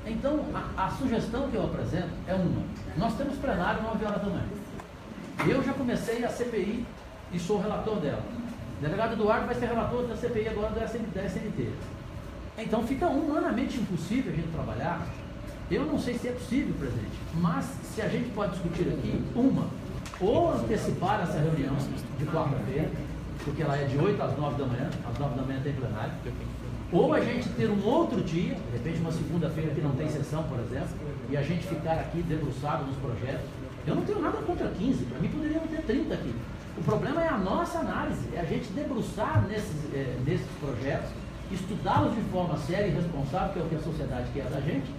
Então, a sugestão que eu apresento é uma. Nós temos plenário 9 horas da manhã. Eu já comecei a CPI e sou relator dela. O delegado Eduardo vai ser relator da CPI agora da SNT. Então fica humanamente impossível a gente trabalhar. Eu não sei se é possível, presidente, mas se a gente pode discutir aqui, ou antecipar essa reunião de quarta-feira, porque ela é de 8 às 9 da manhã, às 9 da manhã tem plenário, ou a gente ter um outro dia, de repente uma segunda-feira que não tem sessão, por exemplo, e a gente ficar aqui debruçado nos projetos. Eu não tenho nada contra 15, para mim poderiam ter 30 aqui. O problema é a nossa análise, é a gente debruçar nesses projetos, estudá-los de forma séria e responsável, que é o que a sociedade quer da gente,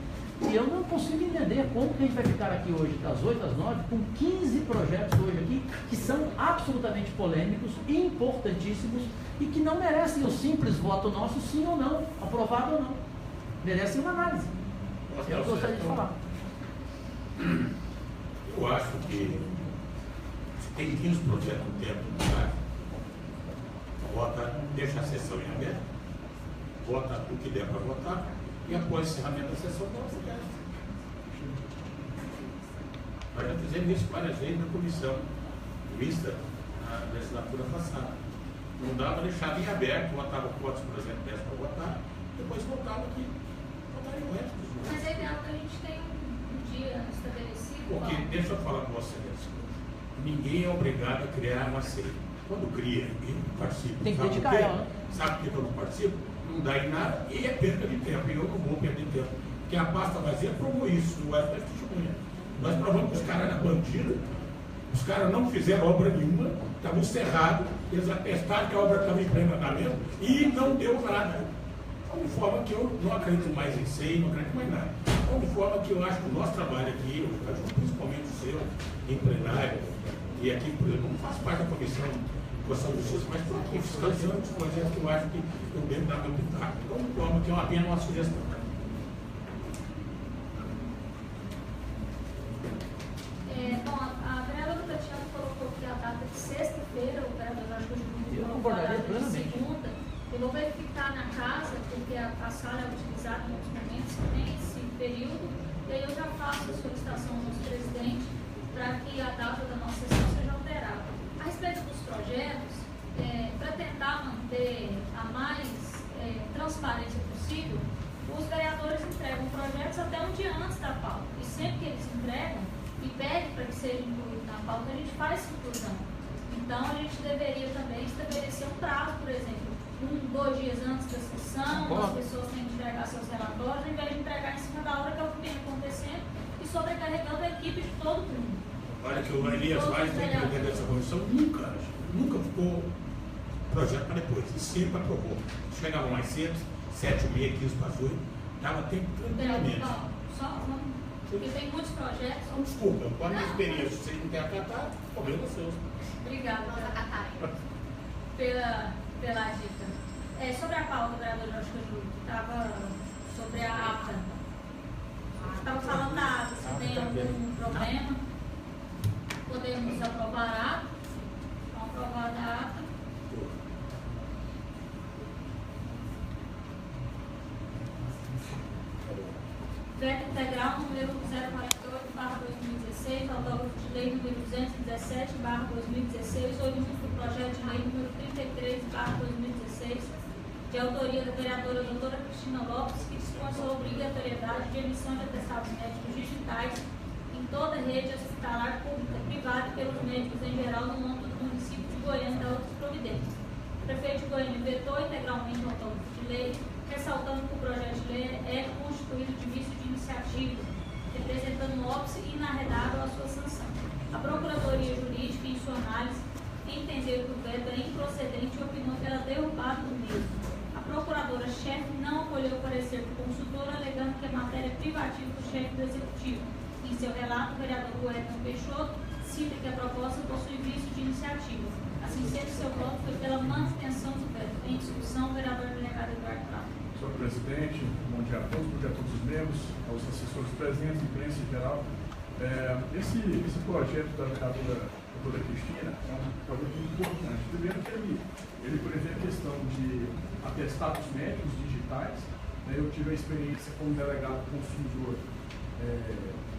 e eu não consigo entender como que a gente vai ficar aqui hoje, das 8 às 9, com 15 projetos hoje aqui, que são absolutamente polêmicos, importantíssimos, e que não merecem o simples voto nosso, sim ou não, aprovado ou não. Merecem uma análise. Eu gostaria de falar. Eu acho que se tem 15 projetos no tempo, vota, deixa a sessão em aberto, vota o que der para votar, e após o encerramento da sessão, vota o resto. Nós já fizemos isso várias vezes na comissão mista na legislatura passada. Não dava, deixava em aberto, votava quantos projetos desse para votar, depois voltava aqui, votaria o resto. Mas é ideal que a gente tenha um dia estabelecido. Porque, deixa eu falar com você, ninguém é obrigado a criar uma CEI. Quando cria, eu não participo. Tem que dedicar ela, né? Sabe por que eu não participo? Não dá em nada e é perda de tempo. E eu não vou perder tempo. Porque a pasta vazia provou isso, o STF testemunha. Nós provamos que os caras eram bandidos, os caras não fizeram obra nenhuma, estavam cerrados, eles atestaram que a obra estava em pleno andamento e não deu nada. De forma que eu não acredito mais em SEI, não acredito mais em nada. De forma que eu acho que o nosso trabalho aqui, principalmente o seu, em plenário, e aqui, por exemplo, não faço parte da comissão de Constituição e Justiça, mas estou aqui fiscalizando os projetos que eu acho que eu devo dar meu pitaco. Então, de forma que é apenas uma sugestão. Bom, a vereadora Tatiana colocou que a data de sexta-feira, o vereador Jorge Coutinho colocou a data de segunda. Eu vou verificar na casa, porque a sala é utilizada em outros momentos, tem esse período, e aí eu já faço a solicitação ao nosso presidente para que a data da nossa sessão seja alterada. A respeito dos projetos, para tentar manter a mais transparência possível, os vereadores entregam projetos até um dia antes da pauta. E sempre que eles entregam e pedem para que seja incluído na pauta, a gente faz essa inclusão. Então, a gente deveria também estabelecer um prazo, por exemplo, 2 dias antes da sessão, as pessoas têm que entregar seus relatórios, ao invés de entregar em cima da hora, que é o que vem acontecendo, e sobrecarregando a equipe de todo mundo. Olha que o Elias Vaz tem que entender essa comissão, nunca ficou projeto para depois, e sempre aprovou. Chegava mais cedo, 7h30, 15 para as 8, dava tempo tranquilamente. Porque tem muitos projetos. Desculpa, com a minha experiência, vocês não têm acatado, problema seu. Obrigada pela dica. Sobre a pauta, vereador Jorge Coutinho, que estava sobre a ata. Estava falando da ata, se tem algum problema, podemos aprovar a ata. Vamos aprovar a ata. Veto integral número 048/2016, autógrafo de lei número 217/2016, oriundo do projeto de lei número 33/2016, de autoria da vereadora doutora Cristina Lopes, que dispõe sobre a obrigatoriedade de emissão de atestados médicos digitais em toda a rede hospitalar pública, privada e pelos médicos em geral no âmbito do município de Goiânia e da outras providências. O prefeito de Goiânia vetou integralmente o autógrafo de lei, ressaltando que o projeto de lei é constituído de vício de iniciativa, representando o óbice inarredável à sua sanção. A Procuradoria Jurídica, em sua análise, entendeu que o veto é improcedente e opinou pela derrubada do mesmo. A Procuradora-chefe não acolheu o parecer do consultor, alegando que a matéria é privativa do chefe do Executivo. Em seu relato, o vereador Wellington Peixoto cita que a proposta possui vício de iniciativa. Assim sendo, seu voto foi pela manutenção do veto. Em discussão, o vereador delegado Eduardo Prata. Senhor presidente, bom dia a todos os membros, aos assessores presentes, imprensa em geral. Esse projeto da vereadora doutora Cristina é um projeto muito importante. Primeiro que ele prevê a questão de atestados médicos digitais Eu tive a experiência como delegado consumidor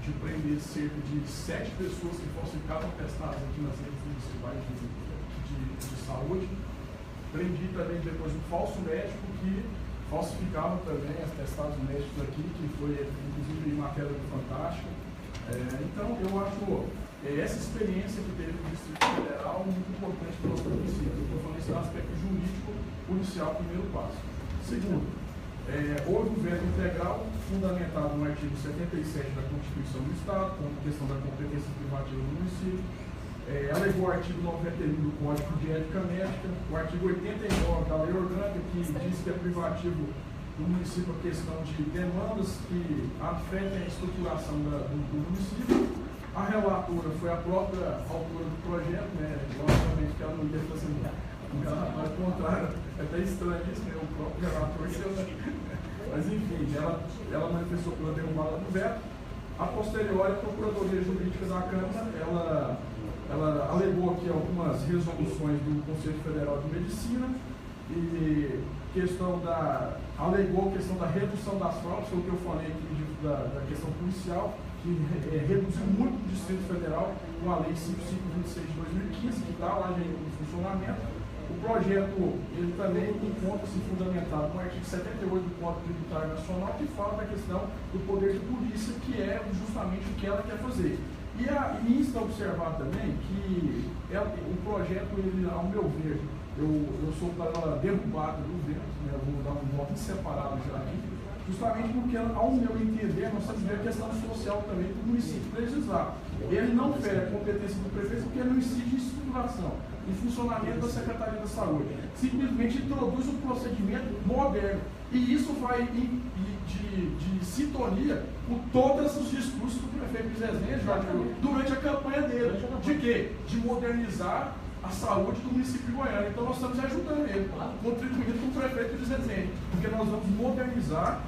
de prender cerca de 7 pessoas que falsificavam atestados aqui nas redes municipais de saúde. Prendi também depois um falso médico que falsificava também atestados médicos aqui, que foi inclusive em matéria do Fantástico. Então, eu acho essa experiência que teve no Distrito Federal muito importante para o nosso município. Eu estou falando isso no aspecto jurídico policial, primeiro passo. Segundo, houve um veto integral fundamentado no artigo 77 da Constituição do Estado, com a questão da competência privativa do município. Alegou o artigo 91 do Código de Ética Médica, o artigo 89 da Lei Orgânica, que diz que é privativo do município a questão de demandas que afetem a estruturação do município. A relatora foi a própria autora do projeto, logicamente que ela não ia fazer ao contrário, é até estranho isso, o próprio relator, mas enfim, ela manifestou pela derrubada do veto. A posteriori, a Procuradoria Jurídica da Câmara, ela alegou aqui algumas resoluções do Conselho Federal de Medicina e alegou a questão da redução das fraudes, foi o que eu falei aqui da questão policial, que reduziu muito o Distrito Federal com a Lei 5526 de 2015, que está lá em funcionamento. O projeto ele também encontra-se fundamentado no artigo 78 do Código Tributário Nacional, que fala da questão do poder de polícia, que é justamente o que ela quer fazer. E insta a observar também que o projeto, ele, ao meu ver, eu sou para ela derrubada do vento, eu vou dar um voto separado já aqui, justamente porque, ao meu entender, nós temos que ver a questão social também do município legislar. Ele não fere a competência do prefeito porque ele não incide em estruturação, em funcionamento da Secretaria da Saúde. Simplesmente introduz um procedimento moderno. E isso vai de sintonia com todos os discursos do prefeito de Zezinha, Jorge, durante a campanha dele. De quê? De modernizar a saúde do município de Goiânia. Então nós estamos ajudando ele, contribuindo com o prefeito de Zezinha, porque nós vamos modernizar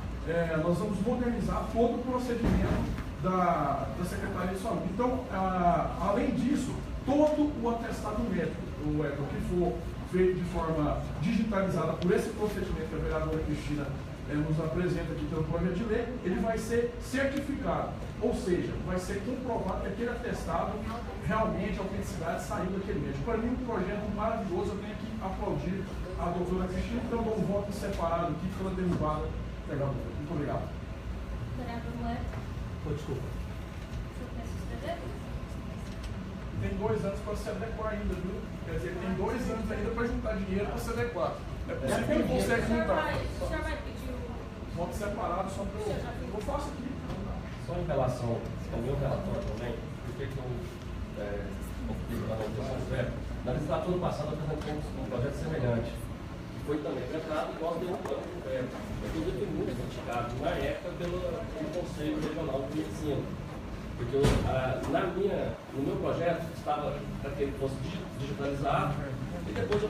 todo o procedimento da Secretaria de Saúde. Então, além disso, todo o atestado médico, que for feito de forma digitalizada por esse procedimento que a vereadora Cristina nos apresenta aqui pelo projeto de lei, ele vai ser certificado, ou seja, vai ser comprovado que aquele atestado realmente, a autenticidade saiu daquele médico. Para mim, um projeto maravilhoso, eu tenho que aplaudir a doutora Cristina, então eu dou um voto separado aqui pela derrubada. Legal, muito obrigado. Vereador Moeda. Desculpa. O senhor quer se inscrever? Tem 2 anos para se adequar ainda, viu? Quer dizer, tem 2 anos ainda para juntar dinheiro para se adequar. É possível que ele consegue juntar. O senhor vai pedir o Voto separado só para eu faço aqui. Só em relação ao meu relatório também, porque eu optei pela votação zero. Na legislatura passada, eu apresentei um projeto semelhante. Foi também tratado e nós derrubamos o veto. Inclusive, foi muito criticado na época pelo Conselho Regional de Medicina. Porque no meu projeto estava para que ele fosse digitalizado e depois eu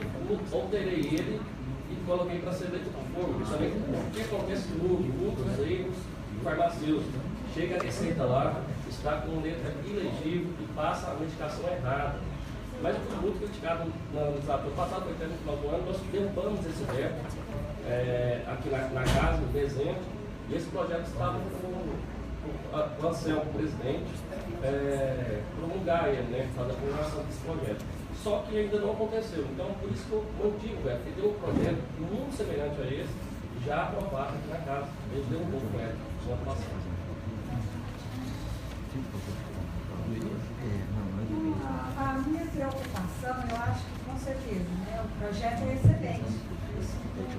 alterei ele e coloquei para ser leito por forma. Justamente o que acontece no muitos aí, farmacêuticos, chega a receita lá, está com letra ilegível e passa a medicação errada. Mas foi muito criticado na legislatura passada, foi até no final do ano, nós derrubamos esse veto aqui na casa, no desenho, e esse projeto estava com o Anselmo, presidente, promulgar ele, fazer a promulgação desse projeto. Só que ainda não aconteceu, então por isso que eu mantive o veto, porque tem um projeto muito semelhante a esse, já aprovado aqui na casa, ele derrubou o veto no ano passado. A minha preocupação, eu acho que com certeza, o projeto é excelente. Eu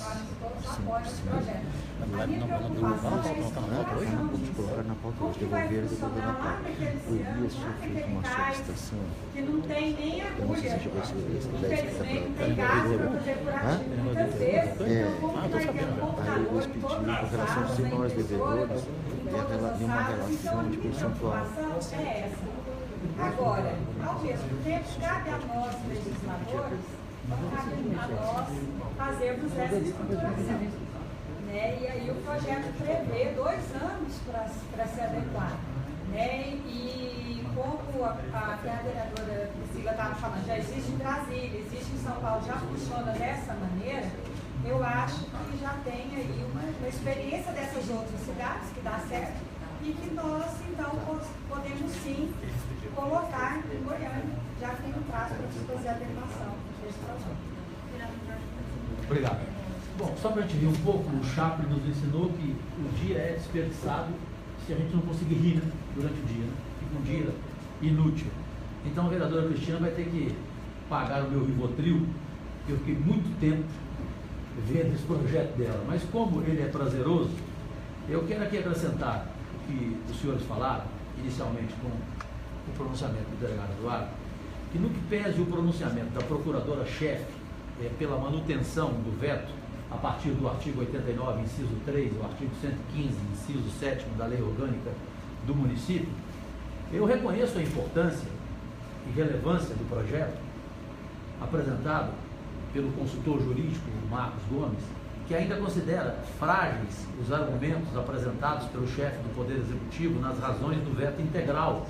acho que todos apoiam esse projeto. A minha preocupação é como que vai funcionar lá naquele ciano, lá naquele cais, que não tem nem agulha. Infelizmente não tem gás para fazer curativo muitas vezes. Então como que vai ter um computador em todas as salas, em todas as salas. Então a minha preocupação é essa. Agora, ao mesmo tempo, cabe a nós, legisladores, cabe a nós fazermos essa estruturação. E aí o projeto prevê 2 anos para se adequar. E como a vereadora Priscila estava falando, já existe em Brasília, existe em São Paulo, já funciona dessa maneira, eu acho que já tem aí uma experiência dessas outras cidades que dá certo e que nós, então, podemos sim colocar em Goiânia, já que tem um prazo para se fazer a adequação desse projeto. Obrigado. Bom, só para a gente ver um pouco, o Chaplin nos ensinou que o dia é desperdiçado se a gente não conseguir rir, né, durante o dia, né? Fica um dia inútil. Então a vereadora Cristina vai ter que pagar o meu Rivotril, que eu fiquei muito tempo vendo esse projeto dela. Mas como ele é prazeroso, eu quero aqui acrescentar o que os senhores falaram, inicialmente com o pronunciamento do delegado Eduardo, que no que pese o pronunciamento da procuradora-chefe pela manutenção do veto, a partir do artigo 89, inciso 3, o artigo 115, inciso 7 da Lei Orgânica do Município, eu reconheço a importância e relevância do projeto apresentado pelo consultor jurídico Marcos Gomes, que ainda considera frágeis os argumentos apresentados pelo chefe do Poder Executivo nas razões do veto integral.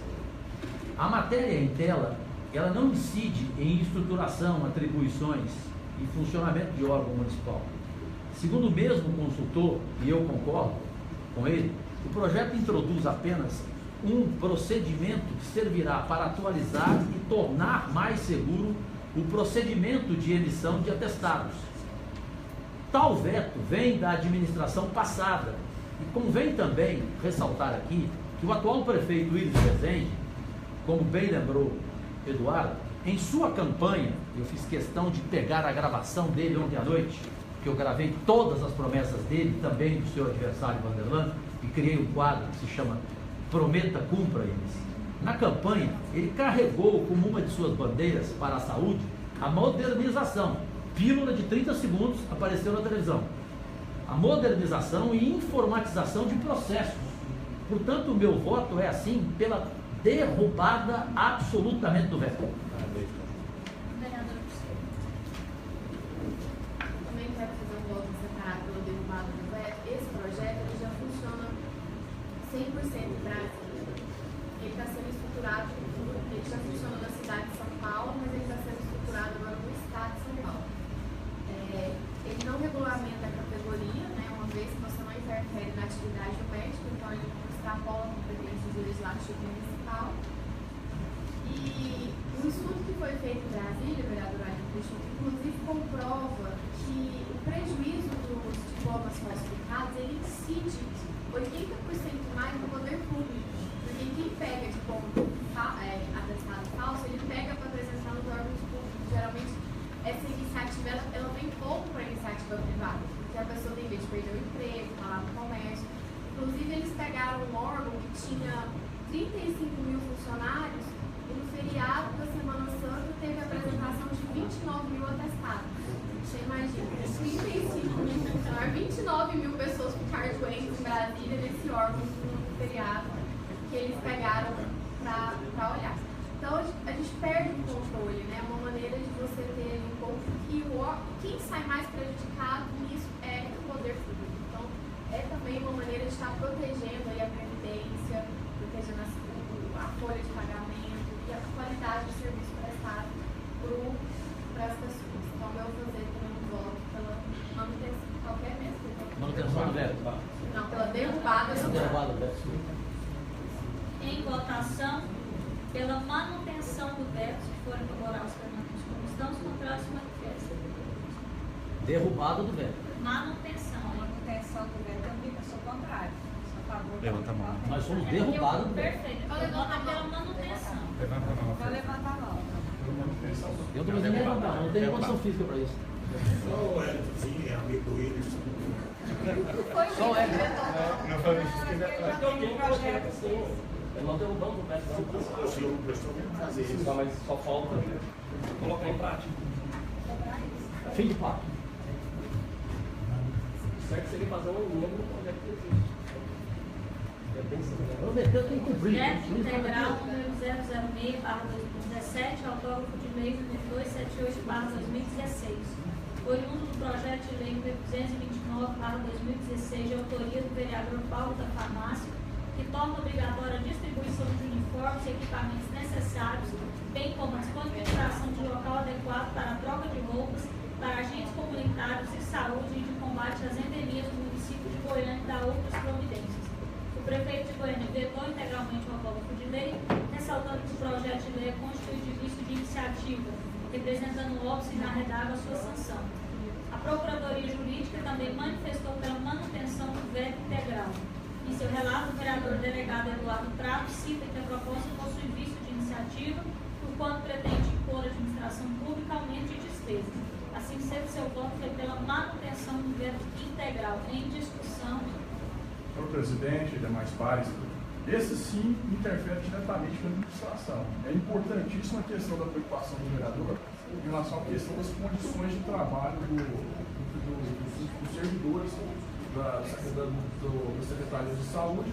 A matéria em tela, ela não incide em estruturação, atribuições e funcionamento de órgão municipal. Segundo o mesmo consultor, e eu concordo com ele, o projeto introduz apenas um procedimento que servirá para atualizar e tornar mais seguro o procedimento de emissão de atestados. Tal veto vem da administração passada e convém também ressaltar aqui que o atual prefeito Willis Rezende, como bem lembrou Eduardo, em sua campanha, eu fiz questão de pegar a gravação dele ontem à noite, que eu gravei todas as promessas dele, também do seu adversário Vanderlan, e criei um quadro que se chama Prometa, Cumpra Eles. Na campanha, ele carregou como uma de suas bandeiras para a saúde a modernização. Pílula de 30 segundos apareceu na televisão. A modernização e informatização de processos. Portanto, o meu voto é assim pela derrubada absolutamente do veto. Também quero fazer um voto separado pela derrubada do veto. Esse projeto ele já funciona 100% em Brasília. Ele está sendo estruturado, ele já funciona na cidade de São Paulo, mas ele está sendo estruturado agora no estado de São Paulo. Ele não regulamenta a categoria, né, uma vez que você não interfere na atividade do médico, então ele extrapola a competência do legislativo municipal. E um estudo que foi feito em Brasília, vereador Ailton, inclusive comprova que o prejuízo dos diplomas falsificados, ele incide 80% mais no poder público. Porque quem pega diploma atestado falso, ele pega para apresentar nos órgãos públicos. Geralmente, essa iniciativa, ela vem pouco para a iniciativa privada, porque a pessoa tem medo de perder o emprego, está lá no comércio. Inclusive, eles pegaram um órgão que tinha 35 mil funcionários e no feriado da Semana Santa teve a apresentação de 29 mil atestados. Você imagina, 35 mil funcionários, 29 mil pessoas ficar doentes em Brasília nesse órgão no feriado que eles pegaram para olhar. Então, a gente perde o controle, né? Uma maneira de você ter um pouco que quem sai mais prejudicado nisso é o poder público. Então, é também uma maneira de estar protegendo aí a previdência, protegendo a folha de pagamento e a qualidade do serviço prestado para as pessoas. Então, eu vou fazer também um voto pela manutenção, qualquer mesmo. Manutenção do veto. Não, pela derrubada do veto. Em votação, pela manutenção do veto, se forem favoráveis pela manutenção, como estão, os contrários se manifestam. Derrubada do veto. Manutenção. Manutenção do veto, eu sou contrário. Sou a favor. Levanta a mão. Nós somos derrubados do veto. Perfeito. Eu voto pela manutenção. Levanta a mão. Vou levantar a mão. Eu estou fazendo levantar, não tenho condição física para isso. Só o Edson, amigo dele. Só é. Não foi isso que Eu projeto assim. Nós derrubamos o veto do ano passado. O senhor prestou fazer isso. Mas só falta colocar em prática. Fim de papo. Certo seria fazer um novo projeto que existe. É bem simples. Eu tenho que cumprir. Veto integral número 006/2017, autógrafo de lei número 278/2016. Oriundo do projeto de lei número 229/2016, de autoria do vereador Paulo da Farmácia, que torna obrigatória a distribuição de uniformes e equipamentos necessários, bem como a disponibilização de local adequado para a troca de roupas para agentes comunitários sanitários e saúde e de combate às endemias do município de Goiânia e da outras providências. O prefeito de Goiânia vetou integralmente o apógrafo de lei, ressaltando que o projeto de lei é constituído de vício de iniciativa, representando o óbice na redaga a sua sanção. A Procuradoria Jurídica também manifestou pela manutenção do veto integral. Em seu relato, o vereador delegado Eduardo Prato cita que a proposta possui vício de iniciativa, por quanto pretende impor à administração pública aumento de despesa. Assim sendo, seu voto foi pela manutenção do veto integral. Em discussão. Senhor presidente e demais pares, esse sim interfere diretamente na administração. É importantíssima a questão da preocupação do vereador em relação à questão das condições de trabalho dos servidores da Secretaria de Saúde.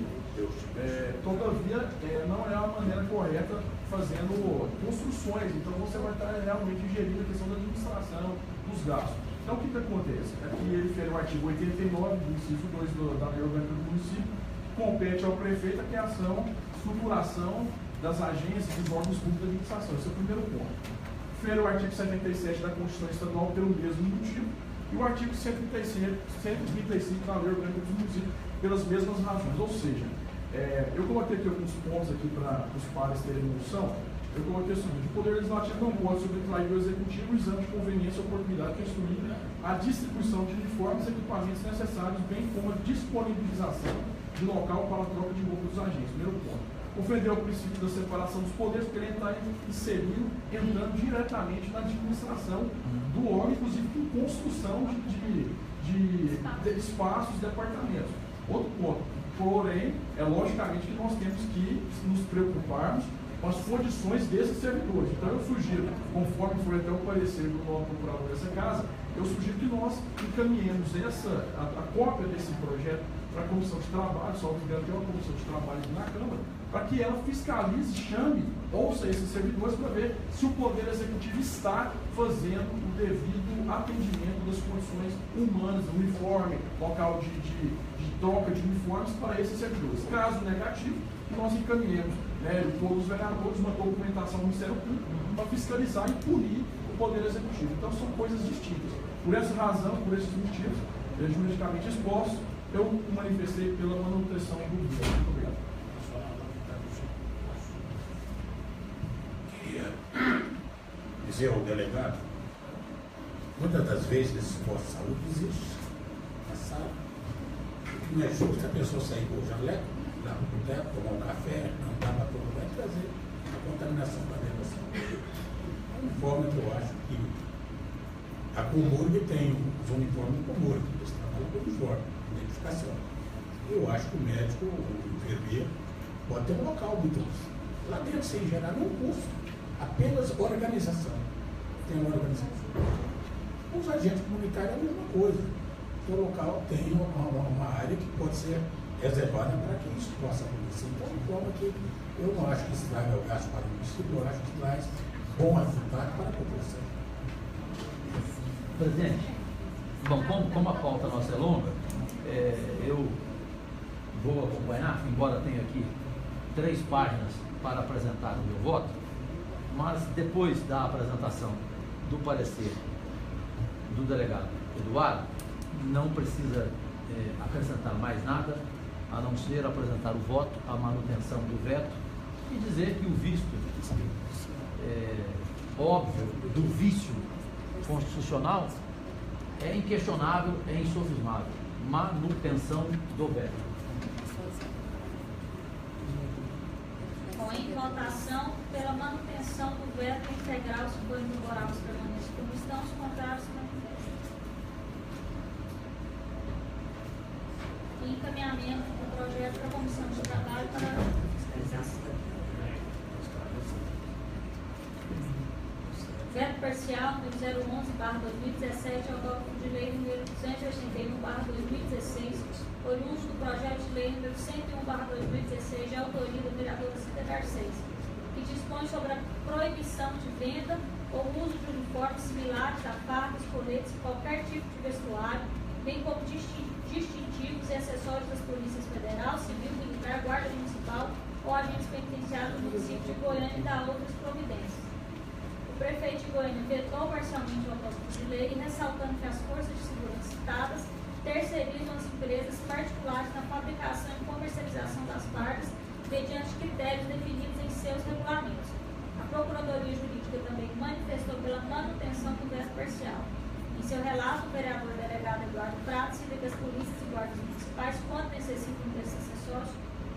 Todavia, não é a maneira correta fazendo construções. Então, você vai estar realmente gerindo a questão da administração, dos gastos. Então, o que acontece? Aqui ele fere o artigo 89, do inciso 2 da Lei Orgânica do Município, compete ao prefeito a criação, estruturação das agências e dos órgãos públicos de administração. Esse é o primeiro ponto. Fere o artigo 77 da Constituição Estadual pelo mesmo motivo e o artigo 135 da Lei Orgânica do Município pelas mesmas razões. Ou seja, eu coloquei aqui alguns pontos aqui para os pares terem noção. Eu coloquei o seguinte: o Poder Legislativo não pode subtrair do Executivo o exame de conveniência e oportunidade que instruir a distribuição de uniformes e equipamentos necessários, bem como a disponibilização de local para a troca de roupa dos agentes. Primeiro ponto. Ofendeu o princípio da separação dos poderes, porque ele está inserindo, entrando diretamente na administração do órgão, inclusive com construção de espaços, departamentos. Outro ponto. Porém, é logicamente que nós temos que nos preocuparmos com as condições desses servidores. Então, eu sugiro, conforme foi até o parecer do novo procurador dessa casa, eu sugiro que nós encaminhemos a cópia desse projeto para a Comissão de Trabalho, só que tem uma Comissão de Trabalho aqui na Câmara, para que ela fiscalize, chame, ouça esses servidores para ver se o Poder Executivo está fazendo o devido atendimento das condições humanas, uniforme, local de troca de uniformes para esses servidores. Caso negativo, nós encaminhemos, todos os vereadores, uma documentação do Ministério Público para fiscalizar e punir o Poder Executivo. Então, são coisas distintas. Por essa razão, por esses motivos, juridicamente expostos, eu manifestei pela manutenção do governo. Muito obrigado. Queria dizer ao delegado, muitas das vezes esse posto de saúde existe na sala. O que não é justo a pessoa sair com o jaleco, lá para o boteco, tomar um café, andar para todo lugar e trazer a contaminação para dentro da saúde. É uma forma que eu acho que a Comurg tem os uniformes da Comurg, eles trabalham com uniforme, identificação. Eu acho que o médico, o enfermeiro, pode ter um local muito lá dentro, sem gerar nenhum custo, apenas organização. Tem uma organização. Os agentes comunitários é a mesma coisa. O local tem uma área que pode ser reservada para que isso possa acontecer. Então, de forma que eu não acho que isso traga o gasto para o município, eu acho que traz bom resultado para a população. Presidente, bom, como a pauta nossa é longa, eu vou acompanhar, embora tenha aqui 3 páginas para apresentar o meu voto, mas depois da apresentação do parecer do delegado Eduardo, não precisa acrescentar mais nada, a não ser apresentar o voto, a manutenção do veto e dizer que o visto óbvio do vício constitucional é inquestionável, é insofismável. Manutenção do veto. Em votação pela manutenção do veto integral, se for favorável, os permanentes como estão, os contrários se manifestam. E encaminhamento do projeto para a Comissão de Trabalho para fiscalização. Veto parcial número 011/2017 ao Código de Lei número 281/2016, oriundo do projeto de lei número 101/2016, de autoria da vereadora Cida Garcês, que dispõe sobre a proibição de venda ou uso de uniformes similares a fardas, coletes e qualquer tipo de vestuário, bem como distintivos e acessórios das polícias federal, civil, militar, guarda municipal ou agentes penitenciários do município de Goiânia e da outras providências. O O prefeito de Goiânia vetou parcialmente o autógrafo de lei, ressaltando que as forças de segurança citadas terceirizam as empresas particulares na fabricação e comercialização das fardas mediante critérios definidos em seus regulamentos. A Procuradoria Jurídica também manifestou pela manutenção do veto parcial. Em seu relato, o vereador delegado Eduardo Prato cita que as polícias e guardas municipais, quando necessitam desses acessórios,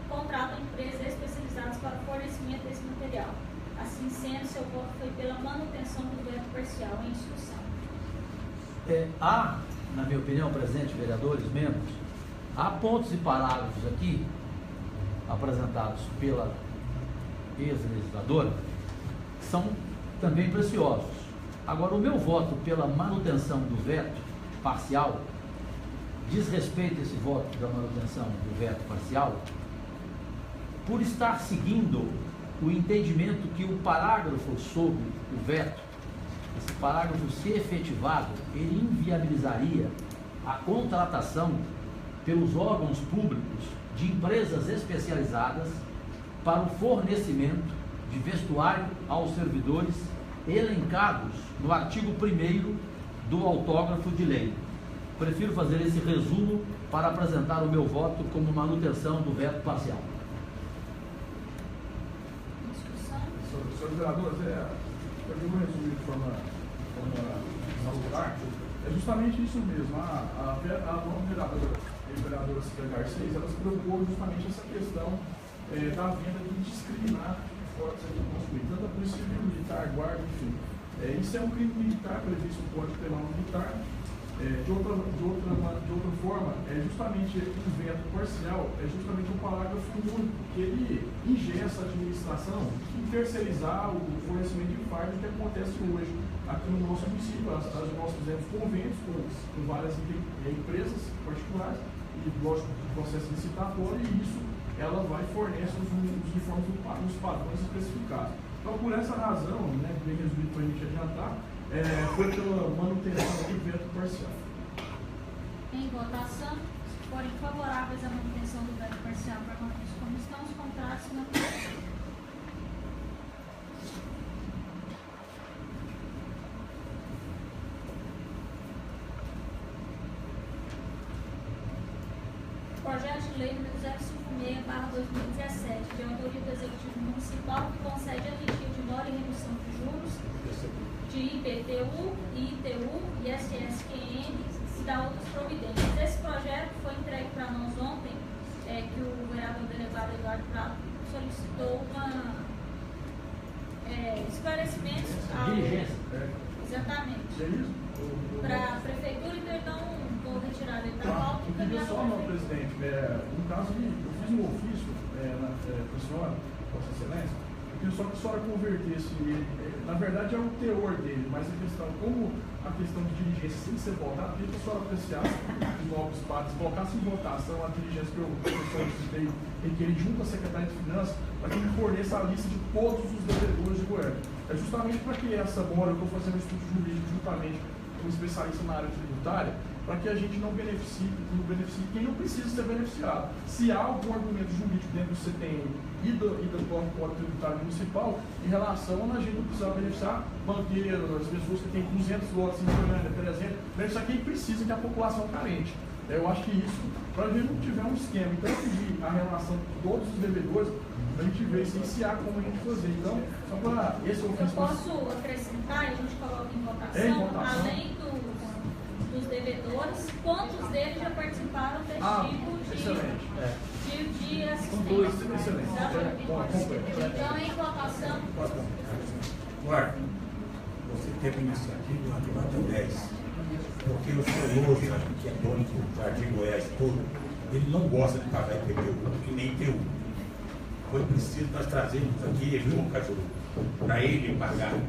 contratam empresas especializadas para o fornecimento desse material. Assim sendo, seu voto foi pela manutenção do veto parcial em discussão. Há, na minha opinião, presidente, vereadores, membros, há pontos e parágrafos aqui apresentados pela ex-legisladora que são também preciosos. Agora, o meu voto pela manutenção do veto parcial diz respeito a esse voto da manutenção do veto parcial por estar seguindo o entendimento que o parágrafo sobre o veto, esse parágrafo se efetivado, ele inviabilizaria a contratação pelos órgãos públicos de empresas especializadas para o fornecimento de vestuário aos servidores elencados no artigo 1º do autógrafo de lei. Prefiro fazer esse resumo para apresentar o meu voto como manutenção do veto parcial. Senhores vereadores, eu vou resumir de forma salutar, é justamente isso mesmo. A nova vereadora Cida Garcês, ela se preocupou justamente essa questão da venda de discriminar fortes aqui no nosso meio, tanto a polícia civil, militar, guarda, enfim. Isso é um crime militar previsto no Código Penal Militar. De outra forma, justamente o veto parcial é justamente um parágrafo único que ele ingessa a administração em terceirizar o fornecimento de farda que acontece hoje aqui no nosso município. Nós fizemos convênios com várias empresas particulares e, lógico, processo licitatório, e isso ela vai fornecer os uniformes nos padrões especificados. Então, por essa razão, bem resumido para a gente adiantar, foi pela manutenção do veto parcial. Em votação, se forem favoráveis à manutenção do veto parcial para manter como estão, os contrários se mantêm. Projeto de Lei número 056/2017, de autoria do Executivo Municipal, que concede anistia de mora e redução de juros de IPTU, ITU, ISSQN e da outras providências. Esse projeto foi entregue para nós ontem, que o vereador delegado Eduardo Prato solicitou esclarecimentos exatamente para a prefeitura, então vou retirar ele da pauta e encaminhar só, não, presidente, no caso eu fiz um ofício para a senhora, Vossa Excelência, eu queria só que a senhora convertesse ele, na verdade é o teor dele, mas a questão, como a questão de diligência sem ser votada, queria que a senhora apreciasse os novos partes, colocasse em votação a diligência que eu solicitei e que ele junto à Secretaria de Finanças, para que ele forneça a lista de todos os devedores de Goiânia. É justamente para que essa mora, eu estou fazendo um estudo jurídico juntamente com um especialista na área tributária, para que a gente não beneficie quem não precisa ser beneficiado. Se há algum argumento jurídico dentro do CTN e do Código Tributário Municipal em relação a gente não precisar beneficiar banqueiros, as pessoas que têm 200 lotes em Goiânia, 300, beneficiar quem precisa, que é a população carente. Eu acho que isso, para a gente não tiver um esquema, então pedir a relação de todos os devedores, a gente vê se há como a gente fazer. Então, só para esse ofício. Eu posso acrescentar, a gente coloca em votação. Além dos devedores, quantos deles já participaram desse tipo de assistência? Então, em votação. Eduardo, você teve iniciativa no artigo 10, porque o senhor hoje, que é dono do Jardim Goiás todo, ele não gosta de pagar IPTU e nem ITU. Foi preciso nós trazermos aqui, João Cajuru, para ele pagar um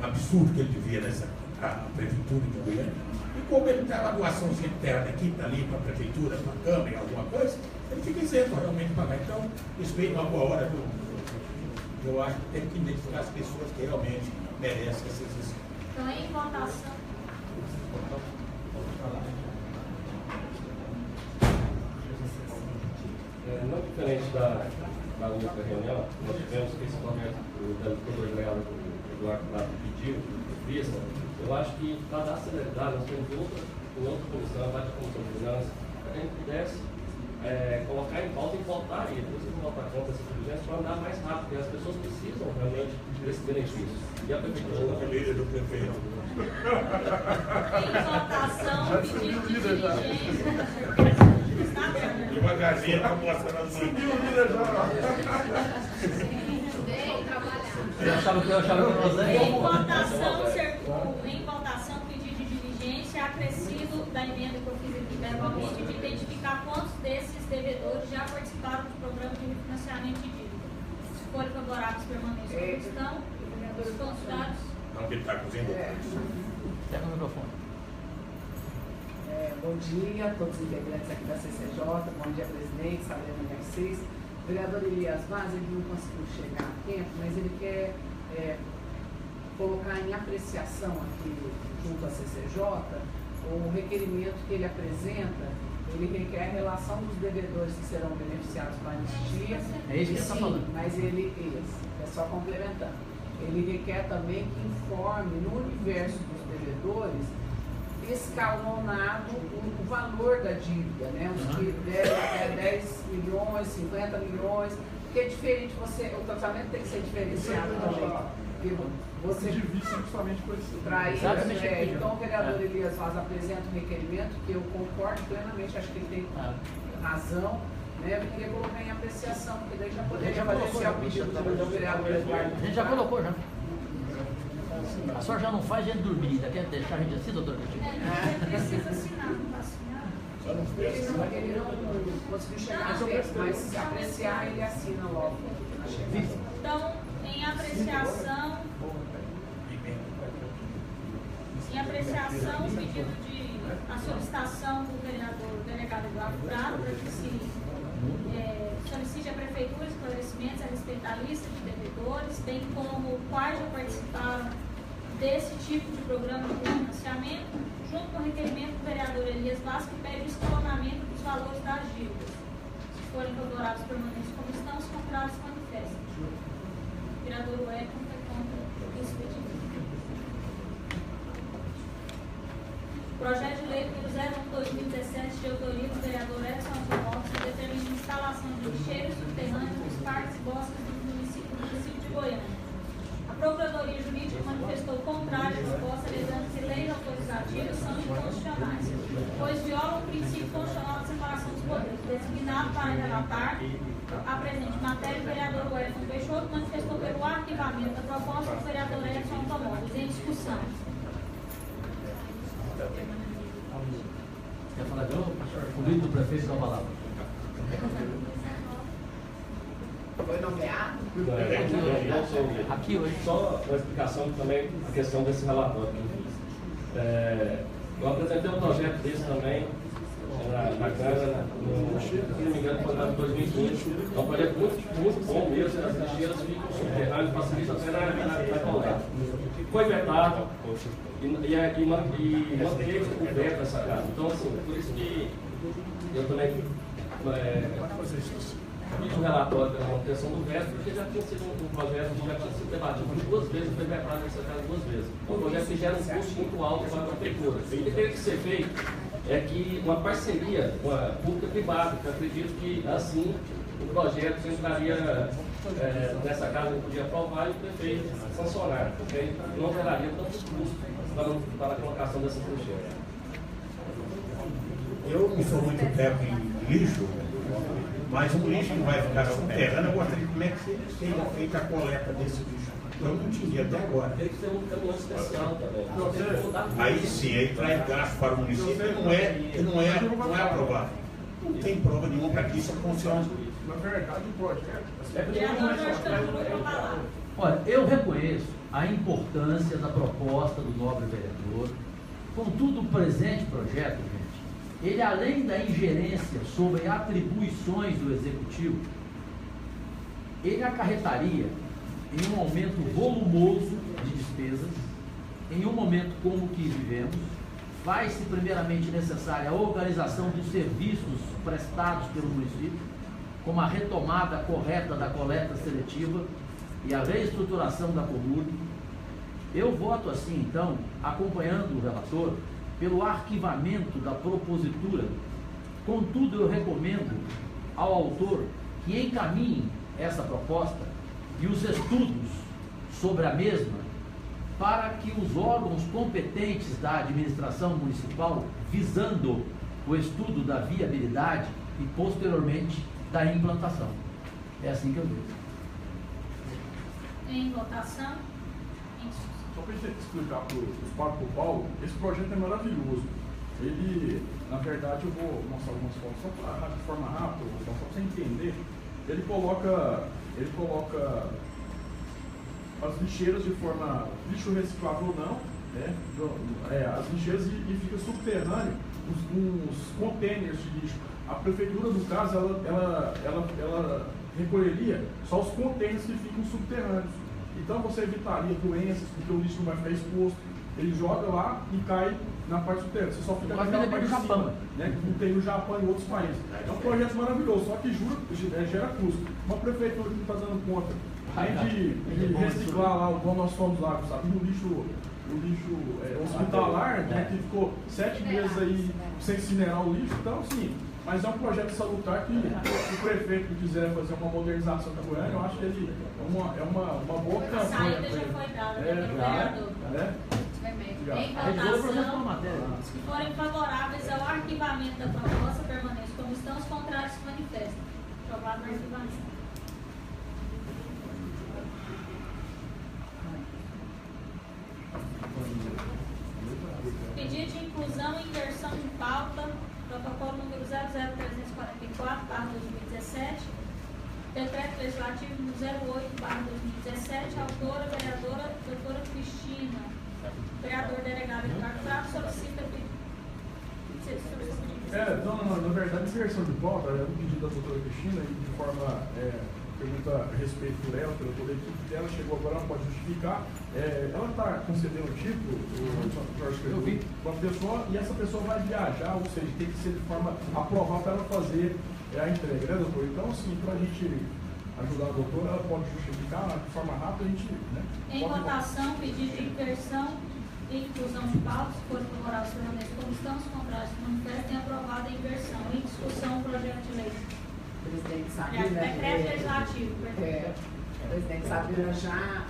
absurdo que ele devia nessa prefeitura de Goiânia. E como ele tem uma doaçãozinha de terra daqui, para ali, para a prefeitura, para a Câmara, alguma coisa, ele fica isento realmente de pagar. Então, isso veio uma boa hora. Eu acho que tem que identificar as pessoas que realmente merecem essa existência. Então, em votação. não diferente da outra reunião, nós tivemos esse projeto do delegado Eduardo Prado pediu, vista, eu acho que para dar celeridade, nós temos outra comissão, a Comissão de Finanças, para que a gente pudesse colocar em pauta e votar aí, depois de votar contra essa diligência para andar mais rápido, porque as pessoas precisam realmente desse benefício. E a prefeitura do prefeito. Em votação, pedido de diligência. Devagarzinho, tá mostrando as mãos. Eu achava que você. Em votação, pedido de diligência acrescido da emenda que eu fiz aqui verbalmente de identificar quantos desses devedores já participaram do programa de refinanciamento de dívida. Se forem favoráveis, permaneçam como estão. Os consultados. Não, que ele está cozinhando. Pega o microfone. Bom dia a todos os integrantes aqui da CCJ, bom dia, presidente, Sabrina Garcês. O vereador Elias Vaz, ele não conseguiu chegar a tempo, mas ele quer colocar em apreciação aqui, junto à CCJ, o requerimento que ele apresenta. Ele requer a relação dos devedores que serão beneficiados com a anistia. É isso que ele está falando. Mas ele, é só complementando. Ele requer também que informe no universo dos devedores escalonado o valor da dívida, né? Os que devem até 10 milhões, 50 milhões, porque é diferente, o tratamento tem que ser diferenciado também. Porque você divide justamente por isso. Para isso, então o vereador Elias Vaz apresenta um requerimento que eu concordo plenamente, acho que ele tem razão. Eu queria colocar em apreciação, porque daí já poderia fazer esse pedido do vereador Eduardo. A gente já colocou, já. A senhora já não faz gente dormir, ainda quer deixar a gente assim, doutor? Precisa assinar, não está assinado. Ele não conseguiu chegar a tempo, mas se apreciar, ele assina logo. Então, em apreciação, o pedido a solicitação do vereador delegado Eduardo Prado para que se solicite à Prefeitura esclarecimentos a respeito da lista de devedores, bem como quais já participaram desse tipo de programa de financiamento, junto com o requerimento do vereador Elias Vaz, que pede o escalonamento dos valores das dívidas. Se forem favoráveis, permanecem como estão, se contrários, manifestem. O vereador Wellington foi contra esse pedido. Projeto de lei número 01/2017, de autoria do vereador Edson Lopes, que determina a instalação de lixeiros subterrâneos nos parques e bosques do município de Goiânia. A Procuradoria Jurídica manifestou contrário à proposta, alegando que leis autorizativas são inconstitucionais, pois violam o princípio constitucional de separação dos poderes. Designado para relatar a presente matéria, o vereador Wellington Peixoto manifestou pelo arquivamento da proposta do vereador Edson Automóveis em discussão. Quer falar de novo? O líder do prefeito dá a palavra. Foi nomeado? Aqui hoje. Só uma explicação também, a questão desse relatório que eu fiz. Eu apresentei um projeto desse também na Câmara, se não me engano, foi no ano de 2015. É um projeto muito bom mesmo, as lixeiras ficam subterrâneas, facilita até na coleta. Foi vetado e manteve coberto essa casa. Então, assim, por isso que eu também fiz um relatório da manutenção do veto, porque já tinha sido um projeto que já tinha sido debatido duas vezes, foi vetado nessa casa duas vezes. É um projeto que gera um custo muito alto para a prefeitura. O que tem que ser feito é que uma parceria com a pública-privada, que eu acredito que assim o projeto entraria nessa casa, que podia aprovar e o prefeito sancionar, porque não geraria tantos custos para a colocação dessas lixeiras. Eu não sou muito técnico em lixo, mas um lixo que vai ficar subterrâneo, eu gostaria de como é que seja feita a coleta desse lixo. Eu não tinha até agora. Tem que ter um caminhão especial também. Aí sim, aí traz gasto para o município e não é aprovado. Não tem prova nenhuma para que isso funcione. Na verdade, o projeto... Olha, eu reconheço a importância da proposta do nobre vereador. Contudo, o presente projeto, gente, ele além da ingerência sobre atribuições do Executivo, ele acarretaria em um aumento volumoso de despesas, em um momento como o que vivemos. Faz-se primeiramente necessária a organização dos serviços prestados pelo município, como a retomada correta da coleta seletiva e a reestruturação da Comurb. Eu voto assim, então, acompanhando o relator, pelo arquivamento da propositura. Contudo, eu recomendo ao autor que encaminhe essa proposta e os estudos sobre a mesma para que os órgãos competentes da administração municipal, visando o estudo da viabilidade e posteriormente da implantação. É assim que eu vejo. Em votação. Só para a gente explicar para o Paulo, esse projeto é maravilhoso. Ele, na verdade, eu vou mostrar algumas fotos só de forma rápida, só para você entender. Ele coloca as lixeiras de forma lixo reciclável ou não, né? As lixeiras e fica subterrâneo uns containers de lixo. A prefeitura, no caso, ela recolheria só os containers que ficam subterrâneos. Então você evitaria doenças, porque o lixo não vai ficar exposto. Ele joga lá e cai na parte subterrânea. Você só fica naquela parte de cima, né? Que não tem no Japão e outros países. É um projeto maravilhoso, só que gera custo. Uma prefeitura que não está dando conta de reciclar lá, igual nós fomos lá, sabe? O lixo hospitalar, né? Que ficou 7 meses aí sem incinerar o lixo. Então, sim. Mas é um projeto salutar que o prefeito que quiser fazer uma modernização da Goiânia, eu acho que ele é uma boa campanha. A saída já foi dada pelo vereador. Em votação, os que forem favoráveis ao arquivamento da proposta permaneçam como estão, os contrários se manifestam. Aprovado o arquivamento. Pedido de inclusão e inversão de pauta, protocolo número 00344/2017, decreto legislativo número 08/2017, autora, vereadora, doutora Cristina, vereador delegado Eduardo Prado, solicita na verdade, inversão de pauta é um pedido da doutora Cristina e de forma pergunta a respeito dela, pelo poder de equipe dela, chegou agora, não pode justificar. Ela está concedendo o título, o Jorge escreveu, para uma pessoa, e essa pessoa vai viajar, ou seja, tem que ser de forma aprovada para ela fazer a entrega, né, doutor? Então, assim, para a gente ajudar a doutora, ela pode justificar de forma rápida, a gente, né? Em votação, pedido de inversão e inclusão de pautas, se for favorável, permanece como estão, os contrários se manifestem, aprovada a inversão. Em discussão, o projeto de lei. Presidente Sabina, decreto legislativo, presidente Sabina, já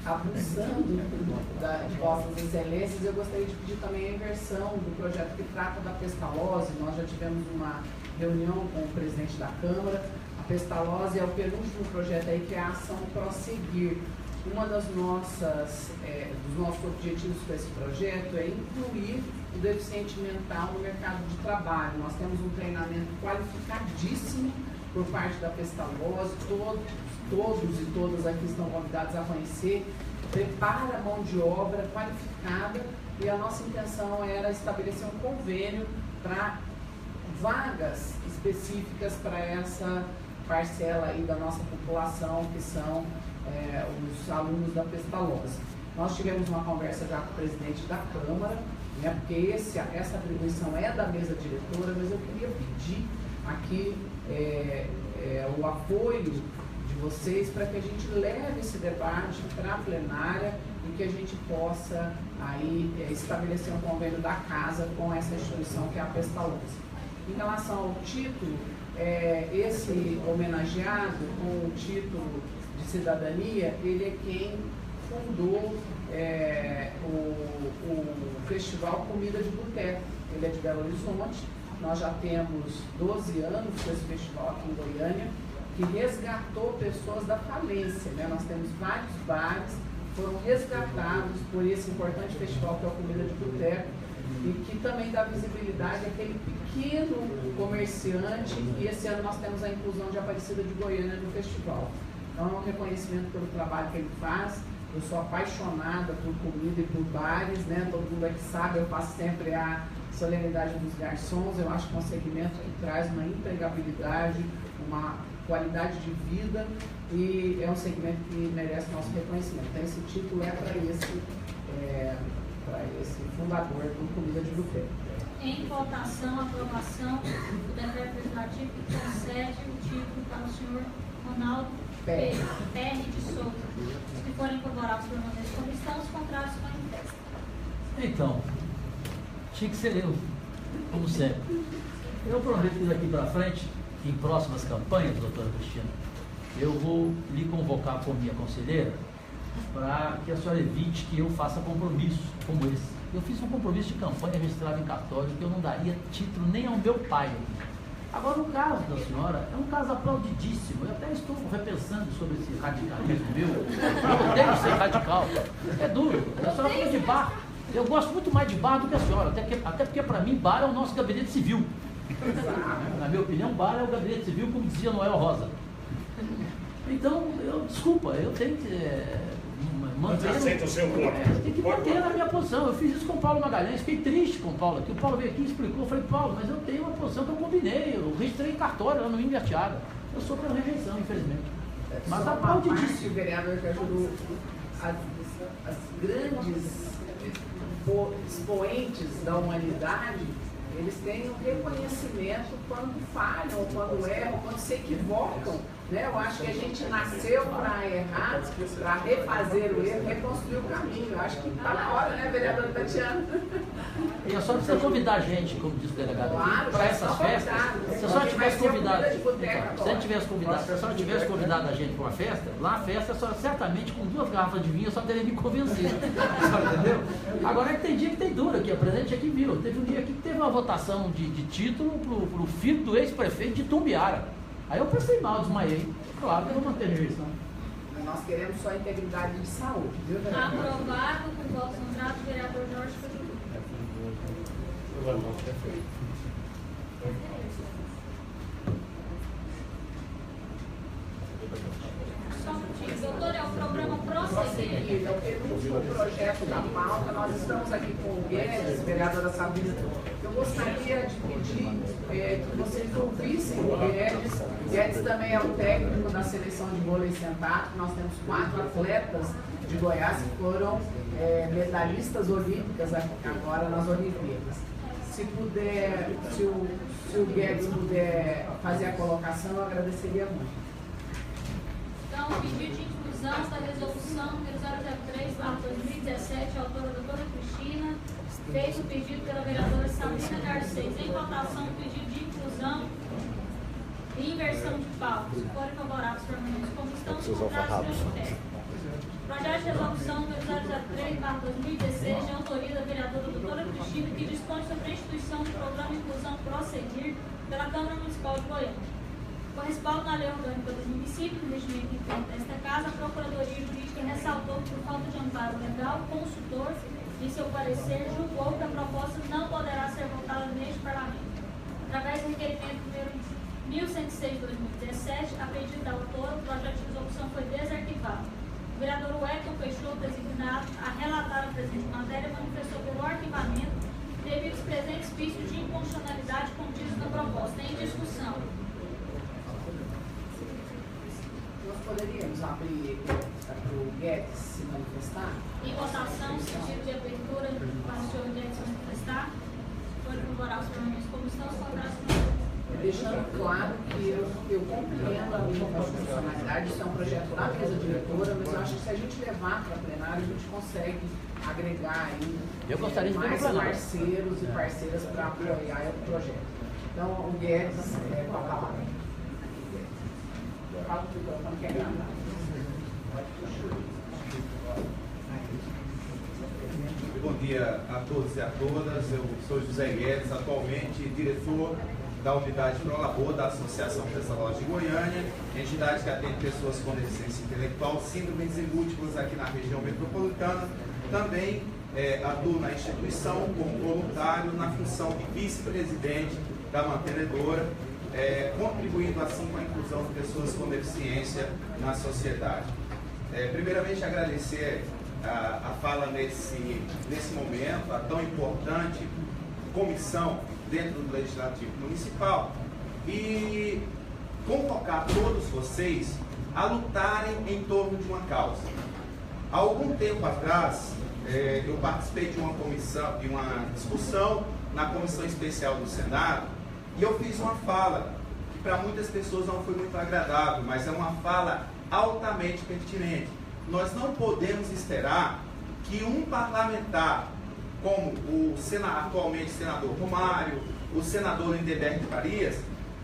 abusando de vossas excelências, eu gostaria de pedir também a inversão do projeto que trata da pestalose. Nós já tivemos uma reunião com o presidente da Câmara. A pestalose é o penúltimo projeto aí, que é a ação prosseguir. Uma das dos nossos objetivos com esse projeto é incluir o deficiente mental no mercado de trabalho. Nós temos um treinamento qualificadíssimo por parte da pestalose, todos e todas aqui estão convidados a conhecer, prepara a mão de obra qualificada, e a nossa intenção era estabelecer um convênio para vagas específicas para essa parcela aí da nossa população, que são os alunos da pestalose. Nós tivemos uma conversa já com o presidente da Câmara, né, porque essa atribuição é da mesa diretora, mas eu queria pedir aqui o apoio de vocês para que a gente leve esse debate para a plenária e que a gente possa aí estabelecer um convênio da casa com essa instituição que é a pestalose. Em relação ao título, esse homenageado com o título de cidadania, ele é quem fundou o Festival Comida de Boteco. Ele é de Belo Horizonte. Nós já temos 12 anos com esse festival aqui em Goiânia, que resgatou pessoas da falência, né? Nós temos vários bares que foram resgatados por esse importante festival que é o Comida de Boteco, e que também dá visibilidade àquele pequeno comerciante, e esse ano nós temos a inclusão de Aparecida de Goiânia no festival. Então é um reconhecimento pelo trabalho que ele faz. Eu sou apaixonada por comida e por bares, né? Todo mundo aqui sabe, eu faço sempre a solenidade dos garçons. Eu acho que é um segmento que traz uma empregabilidade, uma qualidade de vida, e é um segmento que merece nosso reconhecimento. Então esse título é para esse fundador do Comida de Boteco. em votação a aprovação do decreto legislativo que concede o título para o senhor Ronaldo Perry de Souza. Se forem favoráveis, permaneçam como estão, os contrários manifestam. Então, tinha que ser eu, como sempre. Eu prometo que daqui para frente, em próximas campanhas, doutora Cristina, eu vou lhe convocar como minha conselheira para que a senhora evite que eu faça compromissos como esse. Eu fiz um compromisso de campanha registrado em cartório que eu não daria título nem ao meu pai. Agora, o caso da senhora é um caso aplaudidíssimo. Eu até estou repensando sobre esse radicalismo meu. Eu odeio ser radical. É duro. A senhora fala de bar. Eu gosto muito mais de bar do que a senhora. Até porque, para mim, bar é o nosso gabinete civil. Na minha opinião, bar é o gabinete civil, como dizia Noel Rosa. Então, desculpa, eu tenho que manter. Você aceita o seu voto? Eu tenho que manter na minha posição. Eu fiz isso com o Paulo Magalhães, fiquei triste com o Paulo aqui. O Paulo veio aqui e explicou. Eu falei, Paulo, mas eu tenho uma posição que eu combinei. Eu registrei em cartório lá no Ingatiaga. Eu sou pela rejeição, infelizmente. Mas aplaudidíssimo. O vereador que ajudou as grandes expoentes da humanidade, eles têm um reconhecimento quando falham, quando erram, quando se equivocam. Né? Eu acho que a gente nasceu para errar, para refazer o erro, reconstruir o caminho. Eu acho que está na hora, né, vereadora Tatiana? E a senhora precisa convidar a gente, como disse o delegado, claro, para essas festas. Se a senhora tivesse convidado, se a senhora tivesse convidado a gente para uma festa, lá na festa, a senhora certamente com 2 garrafas de vinho, a senhora teria me convencido. Entendeu? Agora é que tem dia que tem dura aqui, a presente aqui viu. Teve um dia aqui que teve uma votação de título para o filho do ex-prefeito de Tumbiara. Aí eu pensei mal, desmaiei. Claro que eu vou manter a rejeição. Nós queremos só integridade de saúde, viu, vereador? Aprovado com votos contrários, vereador Jorge Cajuru. Só um minutinho. Doutor, é o programa Prosseguir. É o penúltimo projeto da pauta. Nós estamos aqui com o Guedes, vereadora Sabina. Eu gostaria de pedir que vocês ouvissem o Guedes. Guedes também é o técnico da seleção de vôlei sentado. Nós temos 4 atletas de Goiás que foram medalhistas olímpicas agora nas Olimpíadas. Se puder, se o Guedes puder fazer a colocação, eu agradeceria muito. Então, o pedido de inclusão da resolução número 003/2017, autora da doutora Cristina, fez o pedido pela vereadora Sabrina Garcês. Em votação, o pedido de inclusão e inversão de pauta. Se forem favoráveis, permanecem como estão, os contrários manifestam. Projeto de resolução número 003/2016, de autoria da vereadora doutora Cristina, que dispõe sobre a instituição do programa Inclusão Prosseguir pela Câmara Municipal de Goiânia. Com respaldo na Lei Orgânica do Município, no regimento interno desta Casa, a Procuradoria Jurídica ressaltou que, por falta de amparo legal, o consultor, em seu parecer, julgou que a proposta não poderá ser votada neste Parlamento. Através do requerimento número 1106/2017, a pedido da autora, o projeto de resolução foi desarquivado. O vereador Wellington Peixoto, designado a relatar a presente matéria, manifestou pelo arquivamento devido aos presentes vícios de inconstitucionalidade contidos na proposta. Em discussão. Nós poderíamos abrir para o Guedes se manifestar? Em votação, sentido de abertura para o senhor Guedes se manifestar. Foi favorável os permanentes como estão, os contrários. Deixando claro que eu compreendo a inconstitucionalidade, isso é um projeto da mesa diretora, mas eu acho que se a gente levar para a plenária, a gente consegue agregar aí mais parceiros e parceiras para apoiar o projeto. Então, o Guedes, com a palavra. Fala o microfone que é grave. Bom dia a todos e a todas. Eu sou José Guedes, atualmente diretor da unidade Prolabor da Associação Pestalozzi de Goiânia, entidade que atende pessoas com deficiência intelectual, síndromes e múltiplas aqui na região metropolitana. Também atuo na instituição como voluntário na função de vice-presidente da mantenedora, contribuindo assim com a inclusão de pessoas com deficiência na sociedade. Primeiramente, agradecer a fala nesse momento, a tão importante comissão dentro do Legislativo Municipal e convocar todos vocês a lutarem em torno de uma causa. Há algum tempo atrás, eu participei de uma comissão, de uma discussão na Comissão Especial do Senado e eu fiz uma fala que para muitas pessoas não foi muito agradável, mas é uma fala altamente pertinente. Nós não podemos esperar que um parlamentar, como o atualmente senador Romário, o senador Lindenberg de Farias,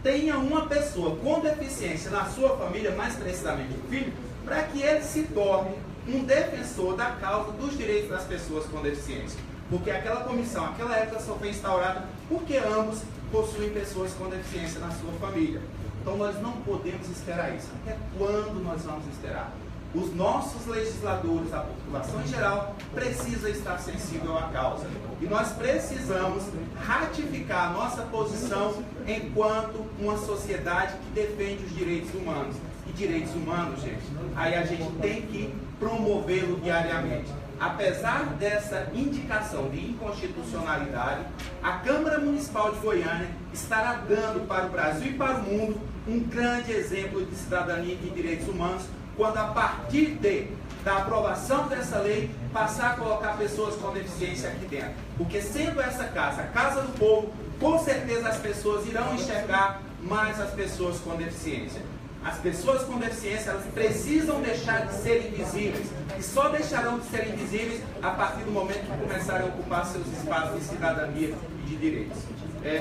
tenha uma pessoa com deficiência na sua família, mais precisamente o filho, para que ele se torne um defensor da causa dos direitos das pessoas com deficiência. Porque aquela comissão, aquela época só foi instaurada porque ambos possuem pessoas com deficiência na sua família. Então nós não podemos esperar isso. Até quando nós vamos esperar? Os nossos legisladores, a população em geral, precisa estar sensível à causa. E nós precisamos ratificar a nossa posição enquanto uma sociedade que defende os direitos humanos. E direitos humanos, gente, aí a gente tem que promovê-lo diariamente. Apesar dessa indicação de inconstitucionalidade, a Câmara Municipal de Goiânia estará dando para o Brasil e para o mundo um grande exemplo de cidadania e de direitos humanos, quando a partir da aprovação dessa lei, passar a colocar pessoas com deficiência aqui dentro. Porque sendo essa casa a casa do povo, com certeza as pessoas irão enxergar mais as pessoas com deficiência. As pessoas com deficiência, elas precisam deixar de ser invisíveis. E só deixarão de ser invisíveis a partir do momento que começarem a ocupar seus espaços de cidadania e de direitos.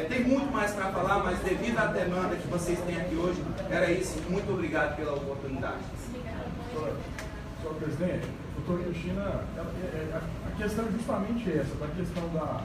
Tem muito mais para falar, mas devido à demanda que vocês têm aqui hoje, era isso. Muito obrigado pela oportunidade. Senhor presidente, doutora Cristina, a questão é justamente essa, a questão da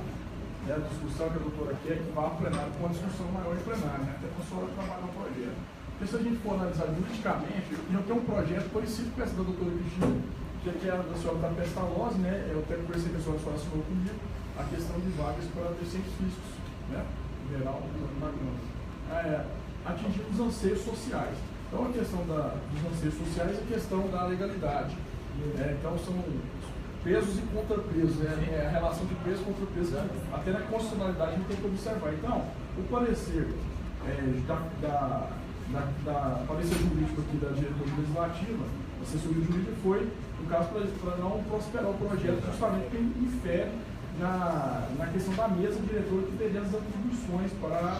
discussão que a doutora quer, que vá ao plenário com uma discussão maior em plenário, né? Até para a senhora trabalhar no projeto. Porque se a gente for analisar juridicamente, eu tenho um projeto parecido com essa da doutora Cristina, que é a da senhora da Pestalozzi, né? Eu até conversei com a senhora assinou comigo, a questão de vagas para deficientes físicos, né? Em geral, atingir os anseios sociais. Então a questão dos anseios sociais é a questão da legalidade. Então são pesos e contrapesos, a relação de peso contra peso, até na constitucionalidade a gente tem que observar. Então, o parecer da parecer jurídico aqui da diretoria legislativa, a assessoria jurídica foi, no caso, para não prosperar o projeto, justamente porque infere na questão da mesa diretora que teria as atribuições para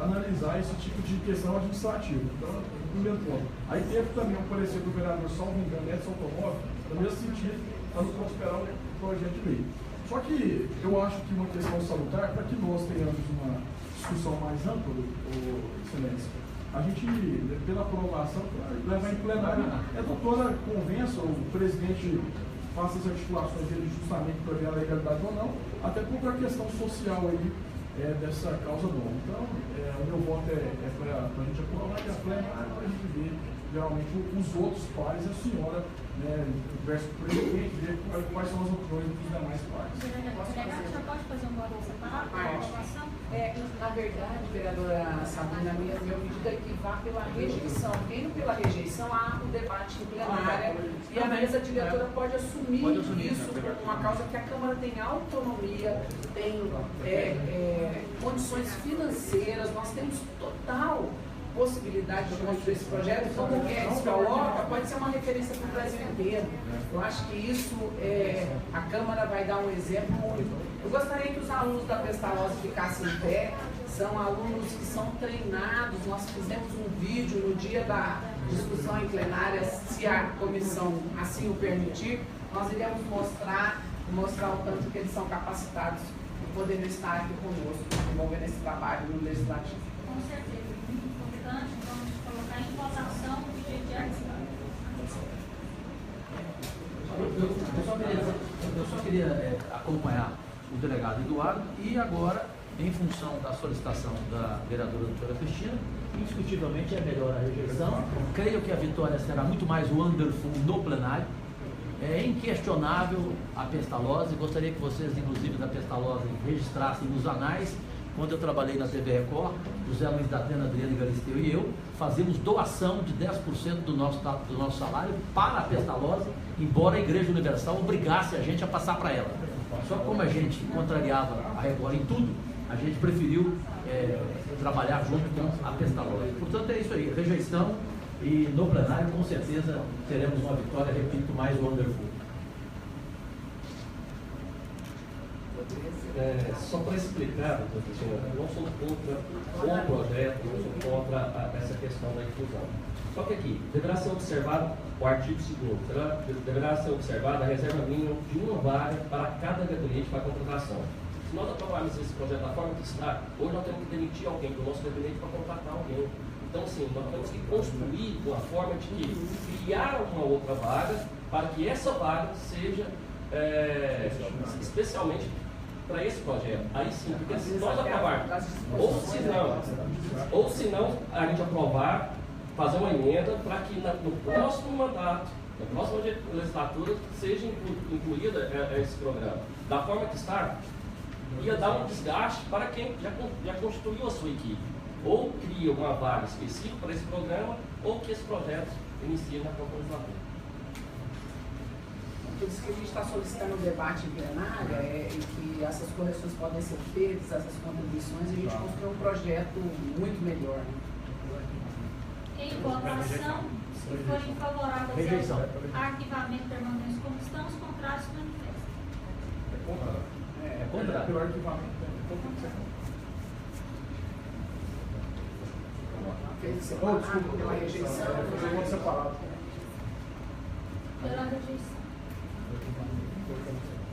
analisar esse tipo de questão administrativa. Então, primeiro ponto. Aí teve também um parecer do vereador Salvo Engano, Edson Automóvel, no mesmo sentido, para não prosperar o projeto de lei. Só que eu acho que uma questão salutar, para que nós tenhamos uma discussão mais ampla, excelência, a gente, pela aprovação, levar em plenário, a doutora convença, o presidente faça as articulações dele justamente para ver a legalidade ou não, até por uma questão social aí, dessa causa nova. Então, o meu voto é para a gente aprovar e a plenária para a gente ver, geralmente, os outros pares, a senhora, né, versus o presidente, ver quais são as opiniões dos demais pares. Já pode fazer um voto separado para a aprovação? Na verdade, vereadora Sabrina, meu pedido é que vá pela rejeição. Indo pela rejeição, há um debate em plenária e a mesa diretora pode assumir isso por uma causa que a Câmara tem autonomia, tem condições financeiras, nós temos total possibilidade de construir esse projeto. Como o Guedes coloca, pode ser uma referência para o Brasil inteiro. Eu acho que isso, a Câmara vai dar um exemplo muito. Eu gostaria que os alunos da Pestalozzi ficassem em pé, são alunos que são treinados, nós fizemos um vídeo no dia da discussão em plenária, se a comissão assim o permitir, nós iremos mostrar o tanto que eles são capacitados e poderem estar aqui conosco, desenvolvendo esse trabalho no Legislativo. Com certeza, muito importante, vamos colocar em votação o pedido de artigo. Eu só queria acompanhar o delegado Eduardo e agora, em função da solicitação da vereadora doutora Cristina, indiscutivelmente é melhor a rejeição. Creio que a vitória será muito mais wonderful no plenário. É inquestionável a Pestalozzi. Gostaria que vocês, inclusive da Pestalozzi, registrassem nos anais. Quando eu trabalhei na TV Record, José Luiz da Atena, Adriano Galisteu e eu fazíamos doação de 10% do nosso salário para a Pestalozzi, embora a Igreja Universal obrigasse a gente a passar para ela. Só como a gente contrariava a Record em tudo, a gente preferiu trabalhar junto com a Pestalozzi. Portanto, é isso aí, rejeição, e no plenário, com certeza, teremos uma vitória, repito, mais wonderful. Só para explicar, doutora Cristina, não sou contra o projeto, não sou contra essa questão da inclusão. Só que aqui, deverá ser observado o artigo 2º, deverá ser observada a reserva mínima de uma vaga para cada gabinete para contratação. Se nós aprovarmos esse projeto da forma que está, hoje nós temos que demitir alguém do nosso gabinete para contratar alguém. Então, assim, nós temos que construir uma forma de criar uma outra vaga para que essa vaga seja especialmente para esse projeto. Aí sim, porque se nós aprovarmos, ou se não a gente aprovar, fazer uma emenda para que no próximo mandato, na próxima legislatura, seja incluída esse programa. Da forma que está, ia dar um desgaste para quem já constituiu a sua equipe. Ou cria uma vaga específica para esse programa, ou que esse projeto inicie na própria legislatura. Por isso que a gente está solicitando um debate em plenária, e que essas correções podem ser feitas, essas contribuições, e a gente construir um projeto muito melhor. Em votação, se forem favoráveis ao arquivamento permanente como estão, os contrários se manifestam. É contra. Pelo arquivamento. Desculpa, pela rejeição. Eu vou separado. Pela rejeição.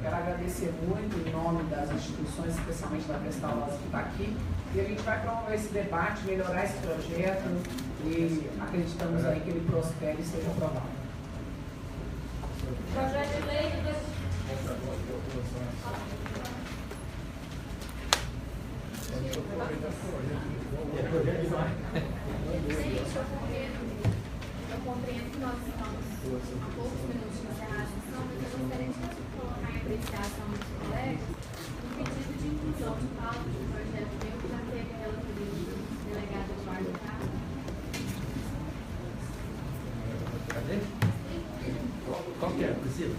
Quero agradecer muito em nome das instituições, especialmente da Pestalozzi que está aqui, e a gente vai promover esse debate, melhorar esse projeto e acreditamos aí que ele prospere e seja aprovado. Projeto de lei Eu compreendo que nós estamos há poucos minutos de encerrar a sessão, mas eu gostaria de colocar em apreciação dos colegas um pedido de inclusão de pauta do projeto meu, que já teve a relatoria do delegado Eduardo Carlos. Cadê? Qual que é, Priscila?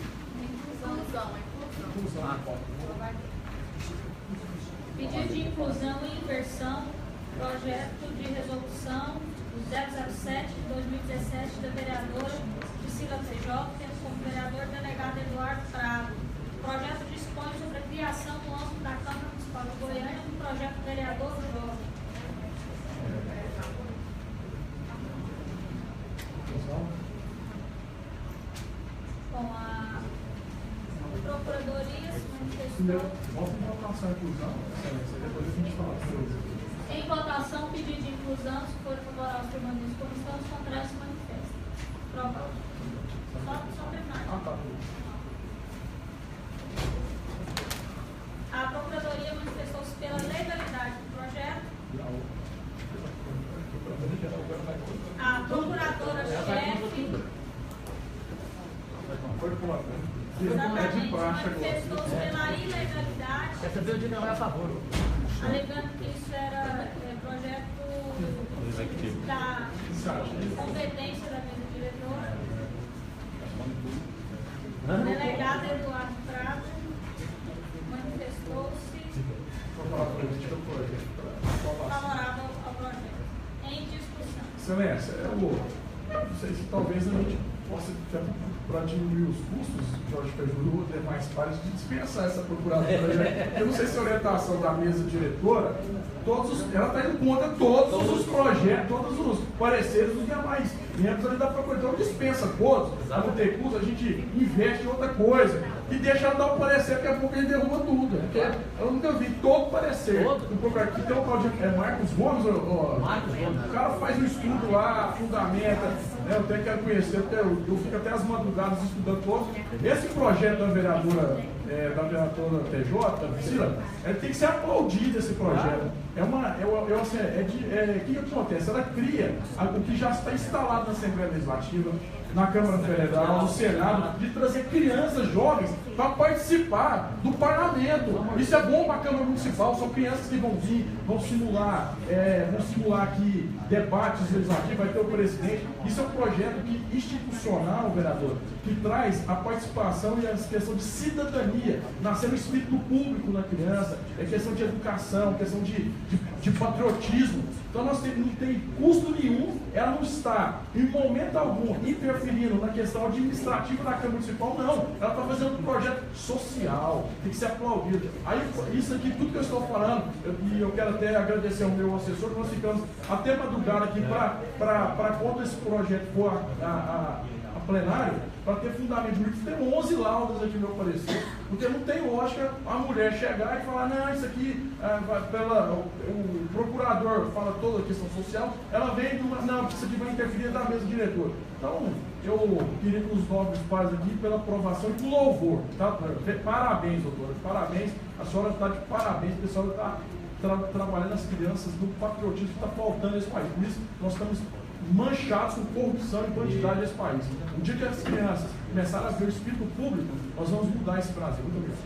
Pedido de inclusão e inversão, projeto de resolução 007 de 2017 da vereadora Priscila PJ, tendo como vereador delegado Eduardo Prado. O projeto dispõe sobre a criação no âmbito da Câmara Municipal de Goiânia do projeto vereador Jorge. Com a Procuradoria se manifestou. Vamos votação de inclusão, depois a gente fala. Em votação, pedido de inclusão, se for favorável aos permanentes como estão, os contrários se manifestam. Aprovado. Só terminar. A Procuradoria manifestou-se pela legalidade do projeto. A Procuradora-Chefe manifestou-se pela ilegalidade. Essa veio de não é a favor. Alegando que isso era projeto da competência da mesa diretora. O delegado Eduardo Prado manifestou-se favorável ao projeto. Em discussão. Excelência, não sei se talvez a gente possa, para diminuir os custos, Jorge Cajuru, demais pares, de dispensar essa procuradora. Eu não sei se a orientação da mesa diretora, ela está indo contra todos os projetos, todos os pareceres dos demais membros ali da procuradora, dispensa todos, para não ter custo, a gente investe em outra coisa e deixa ela dar um parecer, daqui a pouco ele derruba tudo. Porque eu nunca vi todo parecer. Aqui tem o tal de Marcos Gomes, o cara faz um estudo lá, fundamenta, né, eu até quero conhecer, eu fico até as madrugadas estudando todos. Esse projeto da vereadora PJ, Priscila, tem que ser aplaudido esse projeto. O que acontece? Ela cria o que já está instalado na Assembleia Legislativa, na Câmara Federal, no Senado, de trazer crianças jovens para participar do parlamento. Isso é bom para a Câmara Municipal, são crianças que vão vir, vão simular aqui debates legislativos, vai ter o presidente. Isso é um projeto institucional, vereador, que traz a participação e a questão de cidadania cidadania, nascer no espírito público na criança, é questão de educação, questão de patriotismo. Então nós não tem custo nenhum, ela não está, em momento algum, interferindo na questão administrativa da Câmara Municipal, não. Ela está fazendo um projeto social, tem que ser aplaudido. Aí, isso aqui, tudo que eu estou falando, e eu quero até agradecer ao meu assessor, nós ficamos até madrugada aqui para quando esse projeto for a plenário, para ter fundamento jurídico, tem 11 laudas aqui no meu parecer, porque não tem lógica a mulher chegar e falar, não, isso aqui, o procurador fala toda a questão social, ela vem de uma, não, isso aqui vai interferir da mesa diretora. Então, eu queria que os nobres pais aqui, pela aprovação e por louvor, tá? Parabéns, doutora, parabéns, a senhora está de parabéns, porque a senhora está trabalhando as crianças do patriotismo que está faltando nesse país. Por isso, nós estamos manchados com corrupção e bandidagem nesse país. Um dia que as crianças começarem a ver o espírito público, nós vamos mudar esse Brasil. Muito obrigado.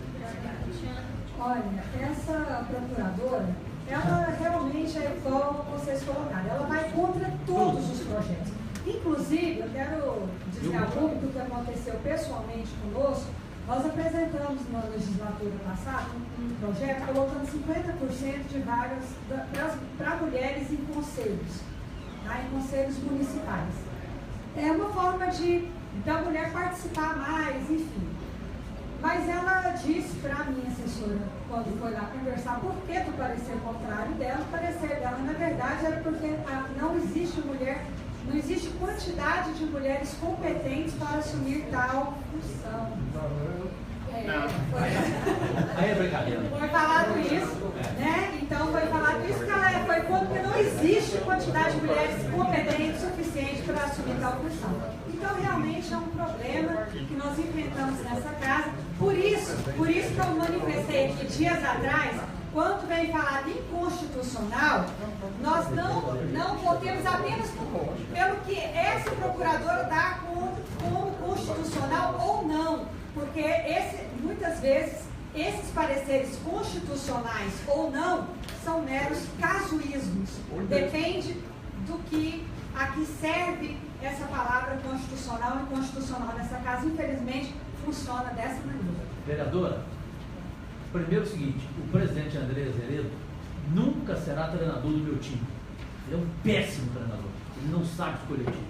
Olha, essa procuradora, ela realmente é igual vocês colocaram, ela vai contra todos os projetos. Inclusive, eu quero dizer ao público o que aconteceu pessoalmente conosco. Nós apresentamos na legislatura passada um projeto colocando 50% de vagas para mulheres em conselhos. Em conselhos municipais. É uma forma da mulher participar mais, enfim. Mas ela disse para a minha assessora, quando foi lá conversar, por que do parecer contrário dela, o parecer dela, na verdade, era porque não existe quantidade de mulheres competentes para assumir tal função. Aí é brincadeira. Foi falado isso, né? Então foi falado isso que ela foi porque não existe quantidade de mulheres competentes suficiente para assumir tal função. Então realmente é um problema que nós enfrentamos nessa casa. Por isso que eu manifestei aqui dias atrás, quando vem falado inconstitucional, nós não votemos apenas pelo que essa procuradora dá como constitucional ou não. Porque muitas vezes esses pareceres constitucionais ou não são meros casuísmos. Depende do que a que serve essa palavra constitucional e constitucional nessa casa. Infelizmente, funciona dessa maneira. Vereadora, primeiro é o seguinte, o presidente André Azeredo nunca será treinador do meu time. Ele é um péssimo treinador. Ele não sabe escolher time.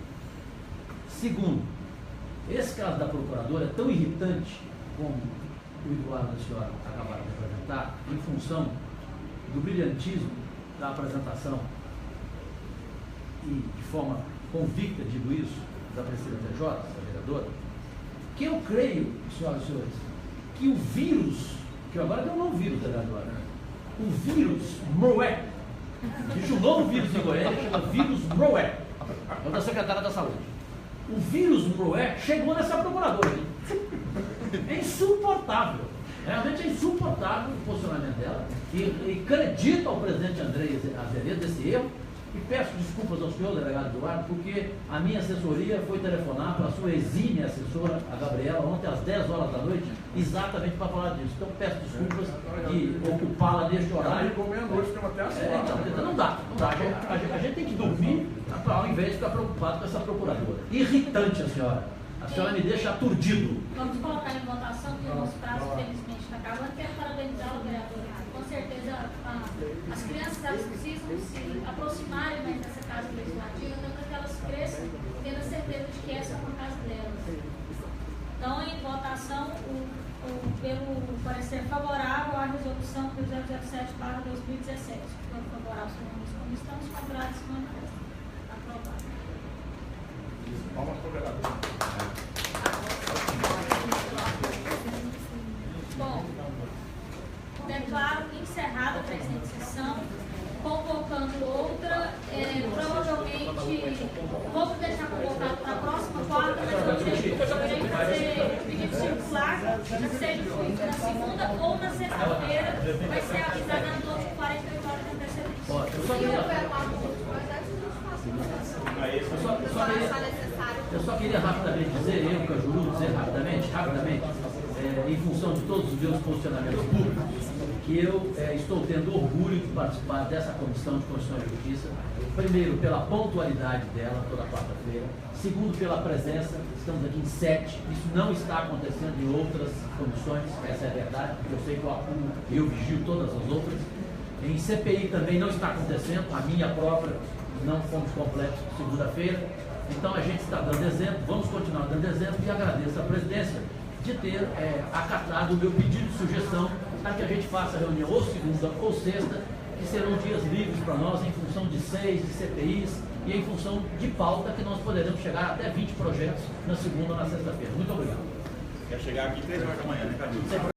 Segundo, esse caso da procuradora é tão irritante como o Eduardo da senhora acabaram de apresentar, em função do brilhantismo da apresentação e de forma convicta, digo isso, da presidenta TJ, da vereadora, que eu creio, senhoras e senhores, que o vírus, que agora tem um novo vírus, vereadora, o vírus Moé, existe um novo vírus em Goiânia, chama vírus Moé, é o da secretária da Saúde. O vírus Moé chegou nessa procuradora. É insuportável. Realmente é insuportável o posicionamento dela. E acredito ao presidente André Azeredo desse erro. E peço desculpas ao senhor delegado Eduardo, porque a minha assessoria foi telefonar para a sua exímia assessora, a Gabriela, ontem às 10 horas da noite, exatamente para falar disso. Então peço desculpas de ocupá-la neste horário. Então, não dá. A gente tem que dormir ao invés de ficar preocupado com essa procuradora. Irritante a senhora. A senhora me deixa aturdido. Vamos colocar em votação, porque o nosso prazo, felizmente, está acabando. Quero parabenizá-la, vereadora. Com certeza, as crianças elas precisam se aproximarem mais dessa casa legislativa, tanto que elas cresçam, tendo a certeza de que essa é uma casa delas. Então, em votação, pelo parecer favorável à resolução do 007/2017. Quando favorável, como estamos contrários, se manifesta. Aprovado. Palmas para o vereador. Bom, declaro encerrada a presente sessão, convocando outra, provavelmente, vamos deixar convocado para a próxima quarta, mas eu irei fazer pedido circular, seja na segunda ou na sexta-feira, vai ser avisado a todos com 48 horas de antecedência. Eu só queria rapidamente dizer, eu que ajudo dizer rapidamente, em função de todos os meus posicionamentos públicos, que eu estou tendo orgulho de participar dessa Comissão de Constituição e Justiça, primeiro, pela pontualidade dela, toda quarta-feira. Segundo, pela presença. Estamos aqui em 7. Isso não está acontecendo em outras comissões, essa é a verdade, porque eu sei que eu apulo e eu vigio todas as outras. Em CPI também não está acontecendo, a minha própria, não fomos completos segunda-feira. Então a gente está dando exemplo, vamos continuar dando exemplo e agradeço a presidência de ter acatado o meu pedido de sugestão para que a gente faça a reunião ou segunda ou sexta, que serão dias livres para nós em função de 6 de CPIs e em função de pauta que nós poderemos chegar até 20 projetos na segunda ou na sexta-feira. Muito obrigado. Quer chegar aqui 3 horas da manhã, né, Cadê?